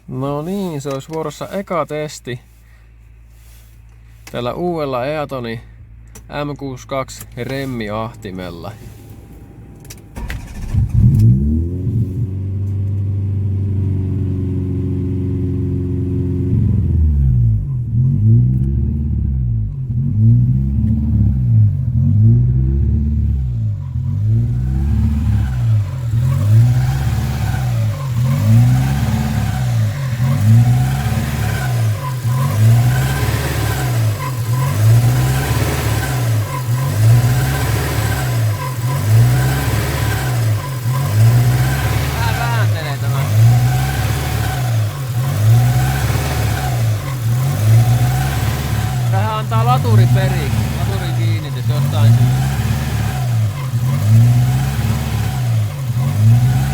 No niin, se olisi vuorossa eka testi tällä uudella Eatoni M62 remmiahtimella. Laturi periksi, laturin kiinnitys jostain syystä.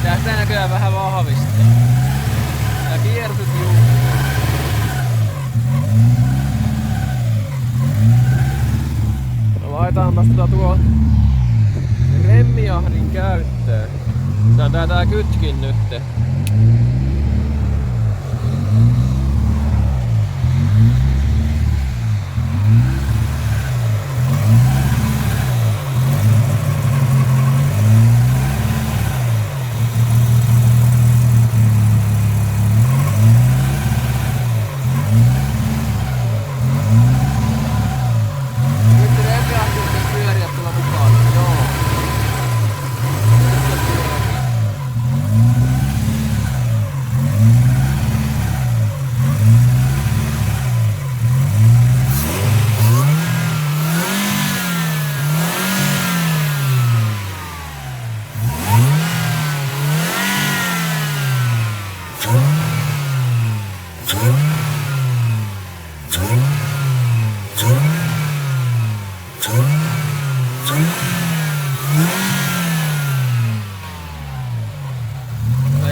Tästä näköjään vähän vahvistaa. Ja kiertut laitaanpas tuo remmiahdin käyttöön. Se on tää kytkin nytte.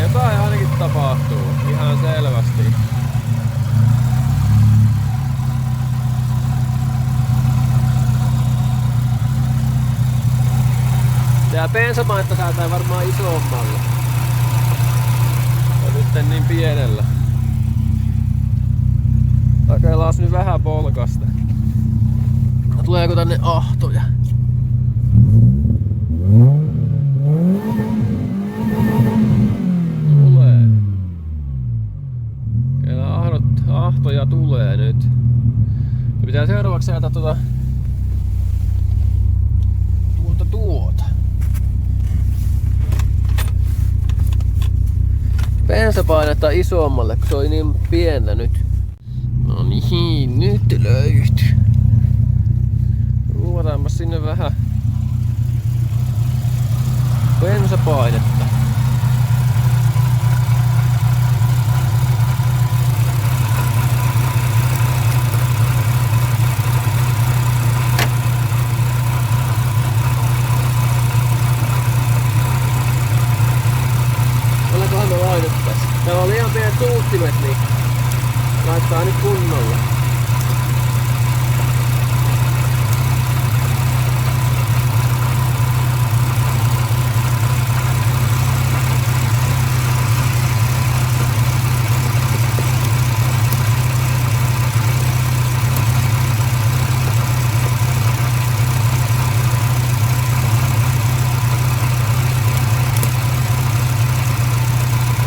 Jotain ainakin tapahtuu, ihan selvästi. Tää bensapainetta säätää varmaan isommalla. Ja nyt niin pienellä. Kokeillaan nyt vähän polkasta. Tuleeko tänne ahtoja? Tulee. Kyllä ahtoja tulee nyt. Pitää seuraavaksi säätää tuota. Bensapainetta isommalle, kun se oli niin pientä nyt. No niin, nyt löytyy. Ruuvataanpa sinne vähän bensapainetta. Ollekohan me laituttais? Täällä oli ihan pienet tuuttimet, niin laittaa nyt kunnolla.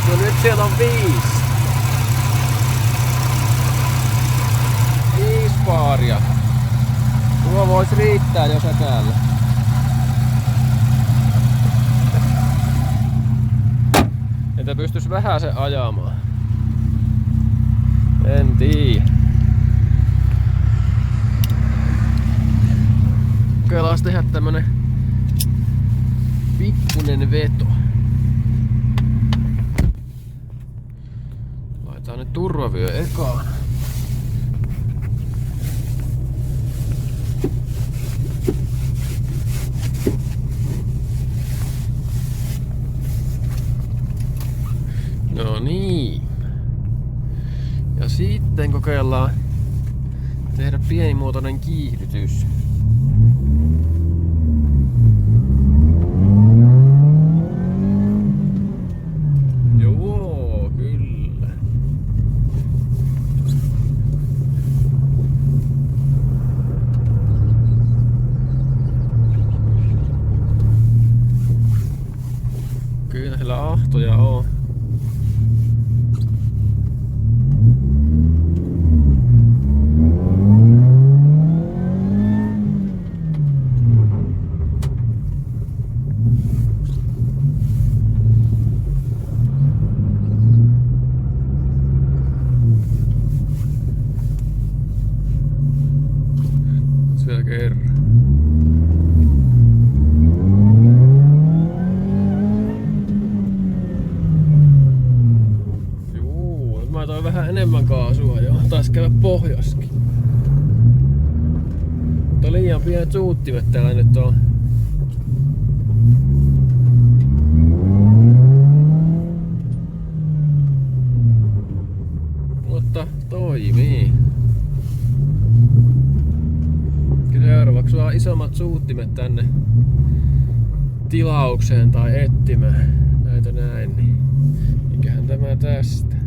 No nyt siellä on 5 paaria. Tuo voisi riittää jo täällä. Että pystyis vähän se ajamaan. En tiedä. Kokeillaan tehdä tämmönen pikkunen veto. Laitetaan nyt turvavyö ekaan. No niin. Ja sitten kokeillaan tehdä pienimuotoinen kiihdytys. Joo, kyllä. mä toin vähän enemmän kaasua jo. Taas käydä pohjaskin. Mutta liian pienet suuttimet täällä nyt on. Mutta toimii. Seuraavaksi vaan isommat suuttimet tänne tilaukseen tai etsimään. Näitä näin, niin mikähän tämä tästä?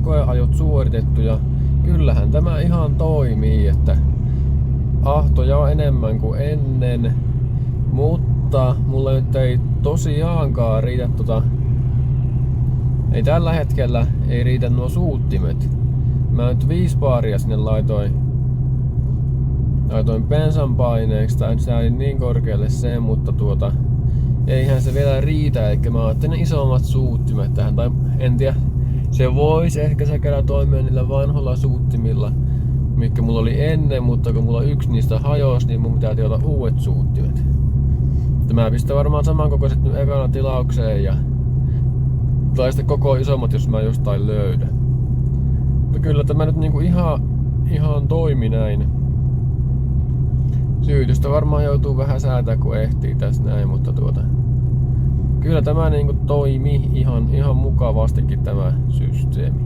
Koeajot suoritettu ja kyllähän tämä ihan toimii, että ahtoja on enemmän kuin ennen, mutta mulla nyt ei tosiaankaan riitä ei tällä hetkellä ei riitä nuo suuttimet. Mä nyt 5 baaria sinne laitoin bensan paineeksi, tai säädin niin korkealle sen, mutta eihän se vielä riitä, eikä mä ajattelin isommat suuttimet tähän, tai en tiedä. Se voisi ehkä säkälä toimia niillä vanhoilla suuttimilla, mitkä mulla oli ennen, mutta kun mulla yksi niistä hajosi, niin mun pitää tilata uudet suuttimet. Mä pistän varmaan samankokoiset nyt ekana tilaukseen tai sitten koko isommat, jos mä jostain löydän. Mutta kyllä tämä nyt niinku ihan toimi näin. Syytystä varmaan joutuu vähän säätää kun ehtii tässä näin, mutta kyllä tämä niinku toimi ihan mukavastikin tämä systeemi.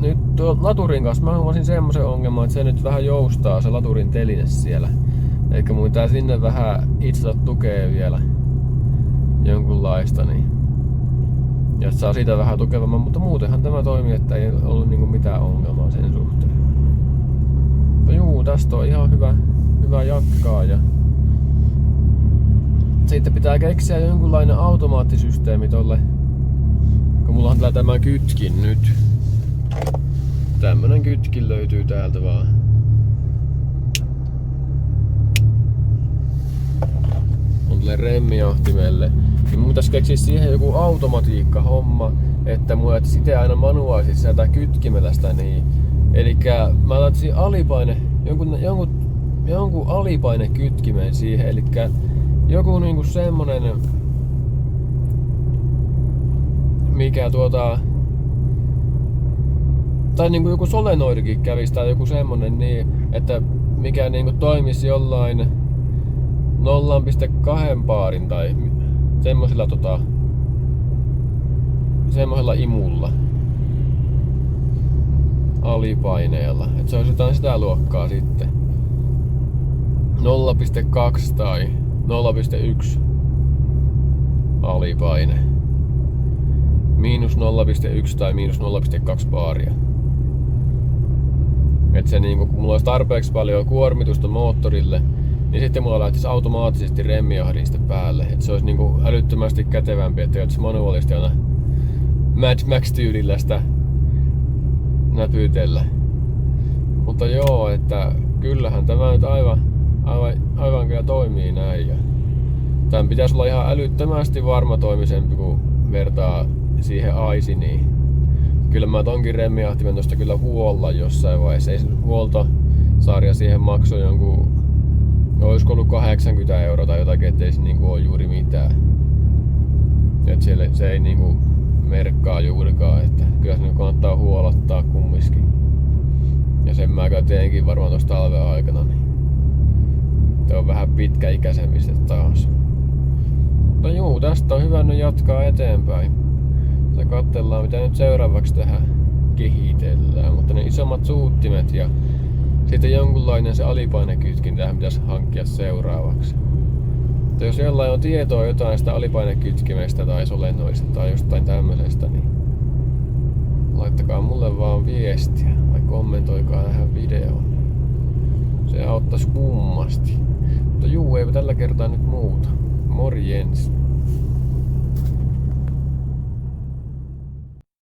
Nyt laturin kanssa mä huomasin semmosen ongelman, että se nyt vähän joustaa se laturin teline siellä. Eikä mun tää sinne vähän itse tukea vielä jonkunlaista, niin ja saa siitä vähän tukevamman, mutta muutenhan tämä toimii, että ei ollut niinku mitään ongelmaa sen suhteen. Mutta juu, tästä on ihan hyvä jatkaa ja sitten pitää keksiä jonkunlainen automaattisysteemi tolle, kun mulla on täällä tämä kytkin nyt. Tämmönen kytkin löytyy täältä vaan. On tälle remmiahtimelle. Niin mun pitäis keksiä siihen joku automatiikka-homma, että mulla et sitä aina manuaalisesti sieltä kytkimetä sitä niin. Elikkä mä laittaisin jonkun alipainekytkimen siihen, elikkä joku niinku semmonen, mikä tai niinku joku solenoidikin kävisi tai joku semmonen niin, että mikä niinku toimisi jollain 0,2 baarin tai semmosella imulla alipaineella. Et se olisi jotain sitä luokkaa sitten. 0,2 tai 0,1 alipaine. Miinus 0,1 tai miinus 0,2 baaria. Et se niinku, kun mulla olisi tarpeeksi paljon kuormitusta moottorille, niin sitten mulla lähtisi automaattisesti remmiahdiste päälle. Et se olisi niinku älyttömästi kätevämpi, että joutuisi manuaalisesti aina Mad Max-tyylillä sitä näpytellä. Mutta joo, että kyllähän tämä nyt aivan kyllä toimii näin. Ja tämän pitäisi olla ihan älyttömästi varmatoimisempi, kun vertaa siihen Aisiniin. Kyllä mä tonkin remmiahtimen tosta kyllä huolla jossain vaiheessa. Ei se huoltosarja siihen maksoi jonkun, olisiko ollut 80 € tai jotakin, ettei se niinku ole juuri mitään. Et siellä, se ei niinku merkkaa juurikaan, että kyllä se kannattaa huolottaa kumminkin. Ja sen mä teenkin varmaan tossa talven aikana. Niin se on vähän pitkäikäisemmistä taas. No juu, tästä on hyvä nyt jatkaa eteenpäin. Ja katsellaan mitä nyt seuraavaksi tähän kehitellään. Mutta ne isommat suuttimet ja sitten jonkunlainen se alipainekytkin tähän pitäisi hankkia seuraavaksi. Mutta jos jollain on tietoa jotain sitä alipainekytkimestä tai solennoista tai jostain tämmöisestä, niin laittakaa mulle vaan viestiä tai kommentoikaa tähän videoon. Se auttaisi kummasti. Mutta juu, eipä tällä kertaa nyt muuta. Morjens!